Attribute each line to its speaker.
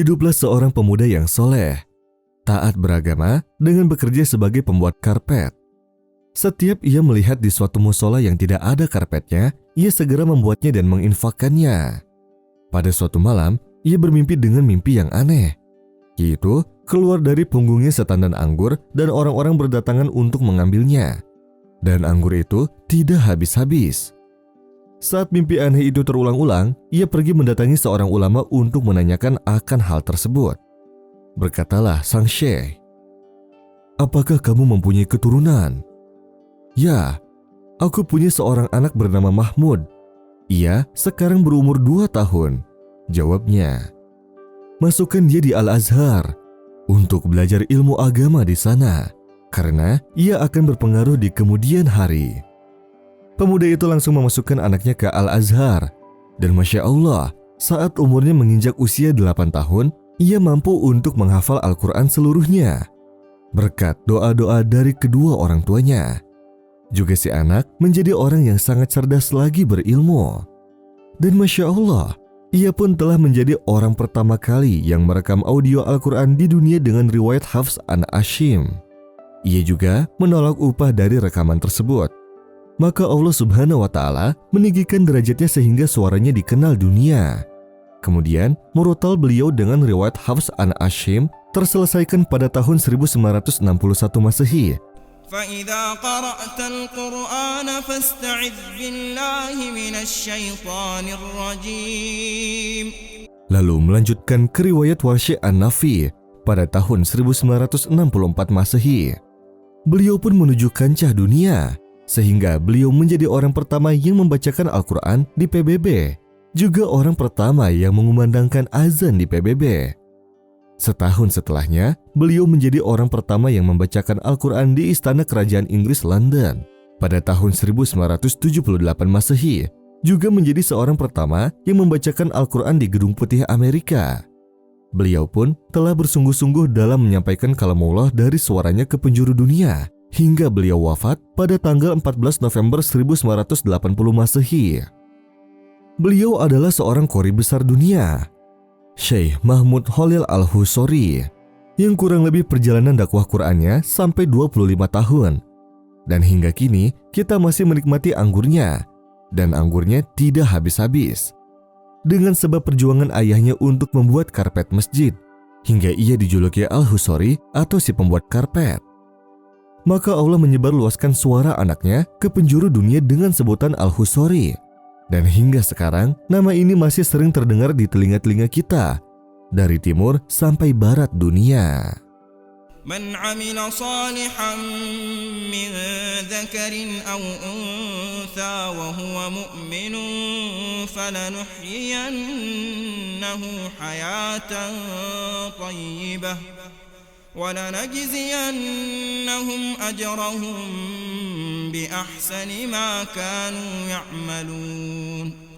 Speaker 1: Hiduplah seorang pemuda yang soleh, taat beragama dengan bekerja sebagai pembuat karpet. Setiap ia melihat di suatu musola yang tidak ada karpetnya, ia segera membuatnya dan menginfakkannya. Pada suatu malam, ia bermimpi dengan mimpi yang aneh, yaitu keluar dari punggungnya setandan anggur dan orang-orang berdatangan untuk mengambilnya. Dan anggur itu tidak habis-habis. Saat mimpi aneh itu terulang-ulang, ia pergi mendatangi seorang ulama untuk menanyakan akan hal tersebut. Berkatalah sang syekh, "Apakah kamu mempunyai keturunan?" "Ya, aku punya seorang anak bernama Mahmud. Ia sekarang berumur 2 tahun, jawabnya. "Masukkan dia di Al-Azhar untuk belajar ilmu agama di sana, karena ia akan berpengaruh di kemudian hari." Pemuda itu langsung memasukkan anaknya ke Al-Azhar, dan Masya Allah, saat umurnya menginjak usia 8 tahun, ia mampu untuk menghafal Al-Quran seluruhnya, berkat doa-doa dari kedua orang tuanya. Juga si anak menjadi orang yang sangat cerdas lagi berilmu. Dan Masya Allah, ia pun telah menjadi orang pertama kali yang merekam audio Al-Quran di dunia dengan riwayat Hafs an Asim. Ia juga menolak upah dari rekaman tersebut. Maka Allah Subhanahu wa Ta'ala meninggikan derajatnya sehingga suaranya dikenal dunia. Kemudian, murotal beliau dengan riwayat Hafs an Asim terselesaikan pada tahun 1961 Masehi.
Speaker 2: فَإِذَا قَرَأْتَ الْقُرْآنَ فَاسْتَعِذْ بِاللَّهِ مِنَ الشَّيْطَانِ الرَّجِيمِ.
Speaker 1: Lalu melanjutkan ke riwayat Warshi an-Nafi pada tahun 1964 Masehi. Beliau pun menuju kancah dunia, sehingga beliau menjadi orang pertama yang membacakan Al-Quran di PBB, juga orang pertama yang mengumandangkan azan di PBB. Setahun setelahnya, beliau menjadi orang pertama yang membacakan Al-Quran di Istana Kerajaan Inggris London pada tahun 1978 Masehi, juga menjadi seorang pertama yang membacakan Al-Quran di Gedung Putih Amerika. Beliau pun telah bersungguh-sungguh dalam menyampaikan kalamullah dari suaranya ke penjuru dunia, hingga beliau wafat pada tanggal 14 November 1980 Masehi. Beliau adalah seorang qori besar dunia, Syekh Mahmud Khalil Al-Husori, yang kurang lebih perjalanan dakwah Qur'annya sampai 25 tahun. Dan hingga kini kita masih menikmati anggurnya, dan anggurnya tidak habis-habis. Dengan sebab perjuangan ayahnya untuk membuat karpet masjid, hingga ia dijuluki Al-Husori atau si pembuat karpet. Maka Allah menyebarluaskan suara anaknya ke penjuru dunia dengan sebutan Al-Husori. Dan hingga sekarang, nama ini masih sering terdengar di telinga-telinga kita, dari timur sampai barat dunia.
Speaker 2: من عمل صالحا من ذكر أو أنثى وهو مؤمن فلنحيينه حياة طيبة ولنجزينهم أجرهم بأحسن ما كانوا يعملون.